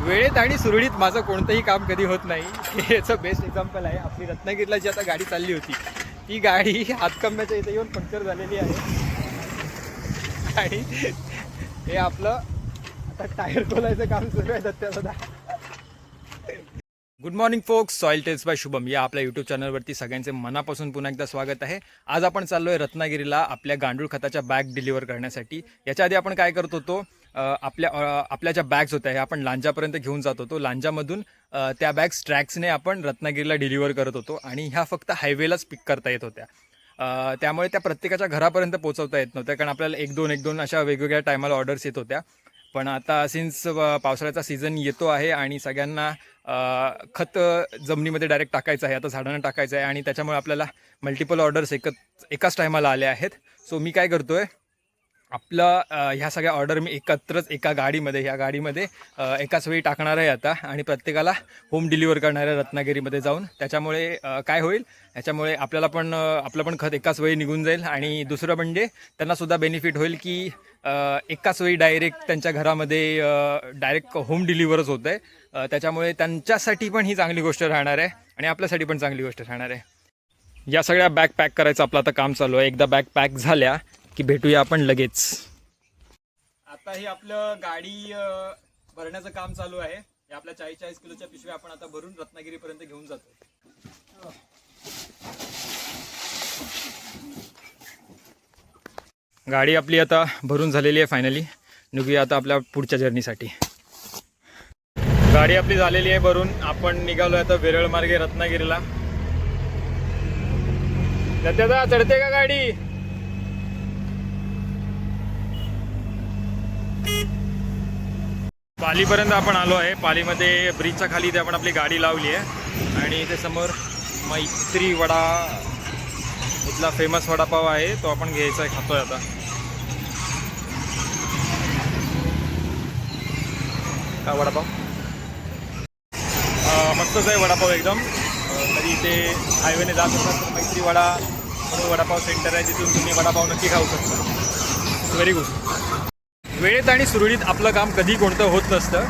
वेळेत आणि सुरळीत माझं कोणतंही काम कधी होत नाही हे याचं बेस्ट एक्झाम्पल आहे. आपली रत्नागिरीला जी आता गाडी चालली होती ती गाडी हातकंब्याच्या इथे येऊन पंक्चर झालेली आहे आणि हे आपलं आता टायर खोलायचं काम सुरू आहे दत्त्यासुद्धा. गुड मॉर्निंग फोक्स, सॉइल टेल्स बाय शुभम या आपल्या यूट्यूब चॅनलवरती सगळ्यांचे मनापासून पुन्हा एकदा स्वागत आहे. आज आपण चाललो आहे रत्नागिरीला आपल्या गांडूळ खताच्या बॅग डिलिव्हर करण्यासाठी. याच्या आधी आपण काय करत होतो, आपल्या ज्या बॅग्स होत्या ह्या आपण लांजापर्यंत घेऊन जात होतो. लांजामधून त्या बॅग्स ट्रॅक्सने आपण रत्नागिरीला डिलिव्हर करत होतो आणि ह्या फक्त हायवेलाच पिक करता येत होत्या. त्यामुळे त्या प्रत्येकाच्या घरापर्यंत पोहोचवता येत नव्हत्या, कारण आपल्याला एक दोन अशा वेगवेगळ्या टायमाला ऑर्डर्स येत होत्या. पण आता सिन्स पावसाळ्याचा सीझन येतो आहे आणि सगळ्यांना खत जमिनीमध्ये डायरेक्ट टाकायचं आहे, आता झाडांना टाकायचं आहे आणि त्याच्यामुळे आपल्याला मल्टिपल ऑर्डर्स एकाच टायमाला आल्या आहेत. सो मी काय करतो आहे, आपलं ह्या सगळ्या ऑर्डर मी एकत्रच एका गाडीमध्ये एकाच वेळी टाकणार आहे आता आणि प्रत्येकाला होम डिलिव्हर करणार आहे रत्नागिरीमध्ये जाऊन. त्याच्यामुळे काय होईल, ह्याच्यामुळे आपलं पण खत एकाच वेळी निघून जाईल आणि दुसरं म्हणजे त्यांनासुद्धा बेनिफिट होईल की एकाच वेळी डायरेक्ट त्यांच्या घरामध्ये डायरेक्ट होम डिलिव्हरच होतं आहे. त्याच्यामुळे त्यांच्यासाठी पण ही चांगली गोष्ट राहणार आहे आणि आपल्यासाठी पण चांगली गोष्ट राहणार आहे. या सगळ्या बॅग पॅक करायचं आपलं आता काम चालू आहे. एकदा बॅग पॅक झाल्या की भेटूया आपण लगेच. आता ही आपलं गाडी भरण्याचं काम चालू आहे. हे आपल्या 40 किलोच्या पिशव्या आपण आता भरून रत्नागिरीपर्यंत घेऊन जातो. गाडी आपली आता भरून झालेली आहे फायनली. निघूया आता आपल्या पुढच्या जर्नीसाठी. गाडी आपली झालेली आहे भरून. आपण निघालो आता वेरळ मार्गे रत्नागिरीला. दादा चढते का गाडी? पालीपर्यंत आपण आलो आहे. पालीमध्ये ब्रिजच्या खाली इथे आपण आपली गाडी लावली आहे आणि इथे समोर मैत्री वडा इथला फेमस वडापाव आहे, तो आपण घ्यायचा आहे, खातोय आता. का वडापाव मस्तच आहे वडापाव एकदम. तरी इथे हायवेने जात असतात तर मैत्री वडा म्हणून वडापाव सेंटर आहे, तिथून तुम्ही वडापाव नक्की खाऊ शकता. Very good. वेळेत आणि सुरळीत आपलं काम कधी कोणतं होत नसतं.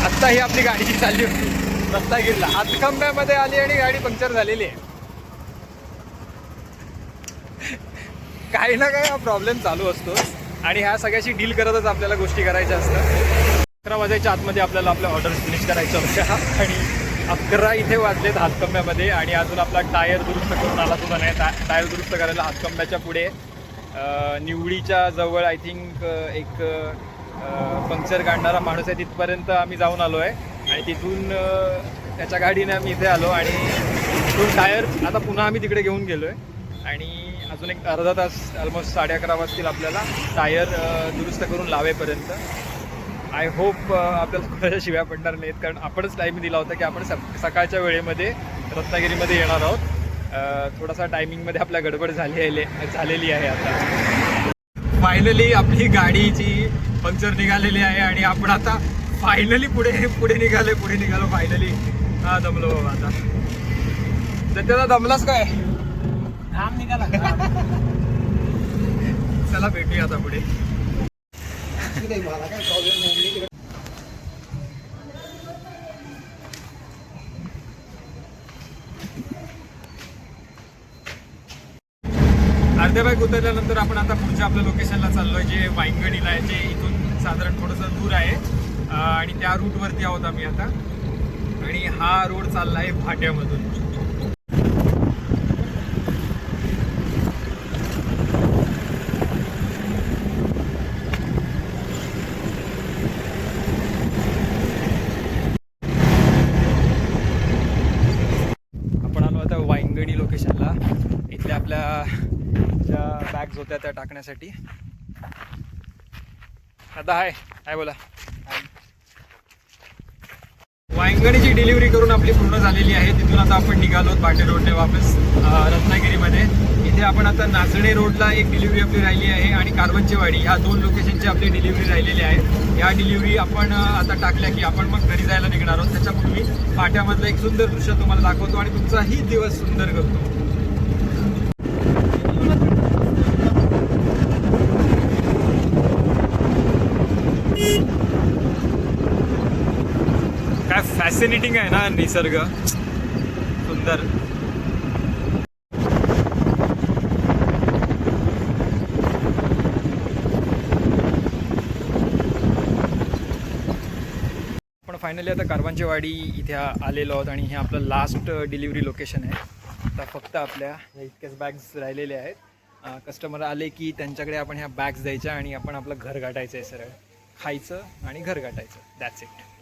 आत्ता ही आपली गाडी जी चालली होती रत्नागिरीला, हातखंब्यामध्ये आली आणि गाडी पंक्चर झालेली आहे. काही ना काही हा प्रॉब्लेम चालू असतो आणि ह्या सगळ्याशी डील करतच आपल्याला गोष्टी करायच्या असतात. 11 वाजायच्या आतमध्ये आपल्याला आपल्या ऑर्डर्स फिनिश करायच्या होत्या आणि 11 इथे वाजलेत हातकंब्यामध्ये आणि अजून आपला टायर दुरुस्त करून आला सुद्धा नाही. टायर दुरुस्त करायला हातकंब्याच्या पुढे निवडीच्या जवळ आय थिंक एक पंक्चर काढणारा माणूस आहे, तिथपर्यंत आम्ही जाऊन आलो आहे आणि तिथून त्याच्या गाडीने आम्ही इथे आलो आणि तिथून टायर आता पुन्हा आम्ही तिकडे घेऊन गेलो आहे आणि अजून एक अर्धा तास ऑलमोस्ट 11:30 वाजतील आपल्याला टायर दुरुस्त करून लावेपर्यंत. आय होप आपल्याला कोणाच्या शिव्या पडणार नाहीत, कारण आपणच टाईम दिला होता की आपण सकाळच्या वेळेमध्ये रत्नागिरीमध्ये येणार आहोत. थोडासा टायमिंगमध्ये आपल्या गडबड झालेली आहे. आता फायनली आपली गाडीची पंक्चर निघालेली आहे आणि आपण आता फायनली पुढे निघालो फायनली. हा दमलो बाबा आता. तर त्याला दमलास काय? काम निघाला. चला भेटूया आता पुढे. मला काय प्रॉब्लेम नाही. अर्ध्या बाईक उतरल्यानंतर आपण आता पुढच्या आपल्या लोकेशनला चाललो आहे, जे वाईंगणीला आहे, जे इथून साधारण थोडंसं दूर आहे आणि त्या रूटवरती आहोत आम्ही आता. आणि हा रोड चालला आहे फाट्यामधून. आपण आलो आता वाईंगणी लोकेशनला. इथल्या आपल्या ज्या बॅग्स होत्या त्या टाकण्यासाठी. आता हाय बोला. वाईंगणीची डिलिव्हरी करून आपली पूर्ण झालेली आहे. तिथून आता आपण निघालो पाटे रोडने वापस रत्नागिरीमध्ये. इथे आपण आता नाचणे रोडला एक डिलिव्हरी आपली राहिली आहे आणि कारवंचेवाडी ह्या 2 लोकेशनची आपली डिलिव्हरी राहिलेली आहे. या डिलिव्हरी आपण आता टाकल्या की आपण मग घरी जायला निघणार आहोत. त्याच्यापूर्वी पाट्यामधलं एक सुंदर दृश्य तुम्हाला दाखवतो आणि तुमचाही दिवस सुंदर करतो. फॅसिनेटिंग आहे ना निसर्ग, सुंदर. आपण फायनली आता कारवांची वाडी इथे आलेलो आहोत आणि हे आपलं लास्ट डिलिव्हरी लोकेशन आहे. आता फक्त आपल्या ह्या इतक्याच बॅग्स राहिलेले आहेत. कस्टमर आले की त्यांच्याकडे आपण ह्या बॅग्स द्यायच्या आणि आपण आपलं घर गाठायचं आहे, सरळ खायचं आणि घर गाठायचं. That's it.